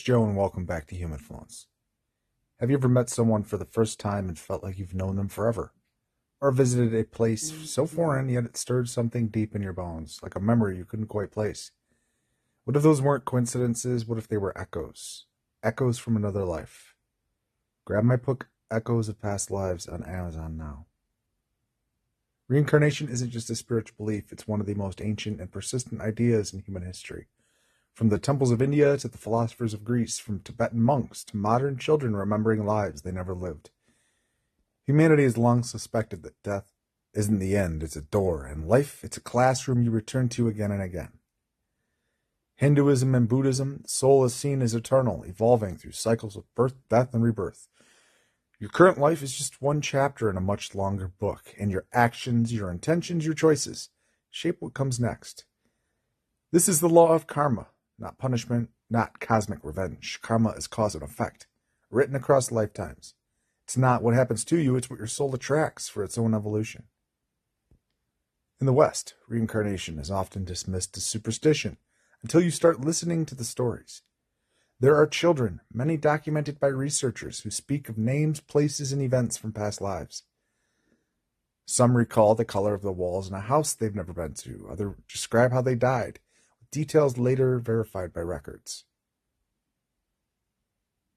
it's Joe, and welcome back to Humanfluence. Have you ever met someone for the first time and felt like you've known them forever? Or visited a place so foreign, yet it stirred something deep in your bones, like a memory you couldn't quite place? What if those weren't coincidences? What if they were echoes? Echoes from another life. Grab my book, Echoes of Past Lives, on Amazon now. Reincarnation isn't just a spiritual belief, it's one of the most ancient and persistent ideas in human history. From the temples of India to the philosophers of Greece, from Tibetan monks to modern children remembering lives they never lived. Humanity has long suspected that death isn't the end, it's a door, and life, it's a classroom you return to again and again. Hinduism and Buddhism, the soul is seen as eternal, evolving through cycles of birth, death, and rebirth. Your current life is just one chapter in a much longer book, and your actions, your intentions, your choices shape what comes next. This is the law of karma, not punishment, not cosmic revenge. Karma is cause and effect, written across lifetimes. It's not what happens to you, it's what your soul attracts for its own evolution. In the West, reincarnation is often dismissed as superstition until you start listening to the stories. There are children, many documented by researchers, who speak of names, places, and events from past lives. Some recall the color of the walls in a house they've never been to. Others describe how they died, with details later verified by records.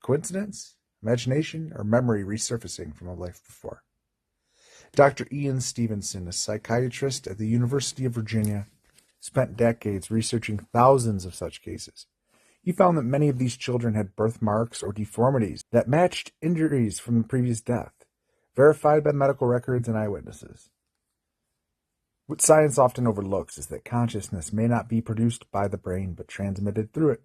Coincidence? Imagination? Or memory resurfacing from a life before? Dr. Ian Stevenson, a psychiatrist at the University of Virginia, spent decades researching thousands of such cases. He found that many of these children had birthmarks or deformities that matched injuries from the previous death, verified by medical records and eyewitnesses. What science often overlooks is that consciousness may not be produced by the brain, but transmitted through it.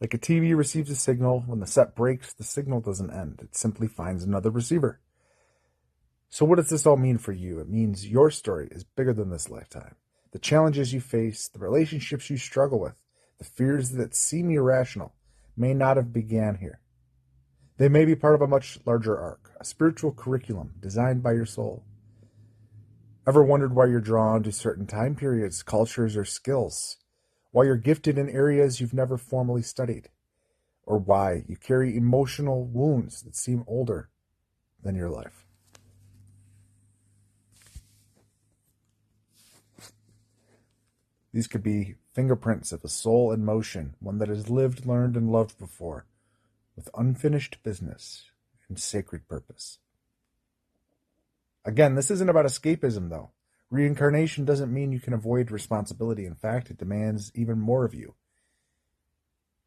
Like a TV receives a signal, when the set breaks, the signal doesn't end. It simply finds another receiver. So what does this all mean for you? It means your story is bigger than this lifetime. The challenges you face, the relationships you struggle with, the fears that seem irrational may not have began here. They may be part of a much larger arc, a spiritual curriculum designed by your soul. Ever wondered why you're drawn to certain time periods, cultures, or skills? Why you're gifted in areas you've never formally studied? Or why you carry emotional wounds that seem older than your life? These could be fingerprints of a soul in motion, one that has lived, learned, and loved before, with unfinished business and sacred purpose. Again, this isn't about escapism, though. Reincarnation doesn't mean you can avoid responsibility. In fact, it demands even more of you.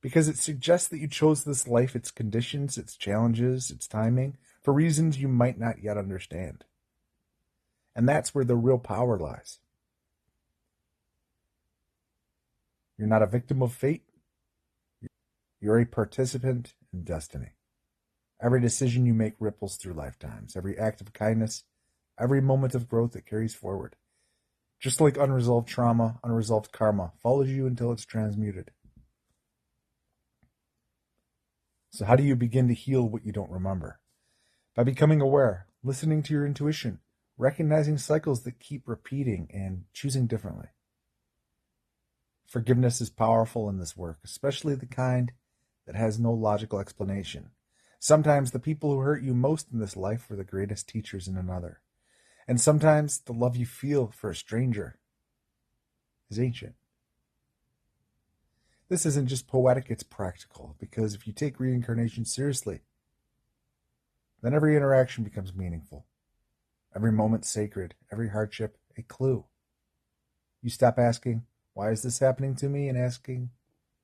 Because it suggests that you chose this life, its conditions, its challenges, its timing, for reasons you might not yet understand. And that's where the real power lies. You're not a victim of fate. You're a participant in destiny. Every decision you make ripples through lifetimes. Every act of kindness, every moment of growth it carries forward. Just like unresolved trauma, unresolved karma follows you until it's transmuted. So how do you begin to heal what you don't remember? By becoming aware, listening to your intuition, recognizing cycles that keep repeating, and choosing differently. Forgiveness is powerful in this work, especially the kind that has no logical explanation. Sometimes the people who hurt you most in this life were the greatest teachers in another. And sometimes the love you feel for a stranger is ancient. This isn't just poetic, it's practical, because if you take reincarnation seriously, then every interaction becomes meaningful. Every moment sacred, every hardship a clue. You stop asking, why is this happening to me? And asking,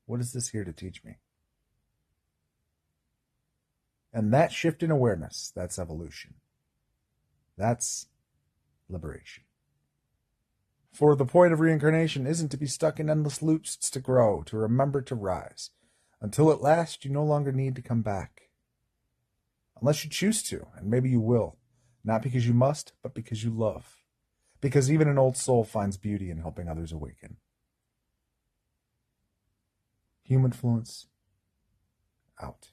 what is this here to teach me? And that shift in awareness, that's evolution. That's liberation. For the point of reincarnation isn't to be stuck in endless loops, it's to grow, to remember to rise. Until at last you no longer need to come back. Unless you choose to, and maybe you will. Not because you must, but because you love. Because even an old soul finds beauty in helping others awaken. Humanfluence, out.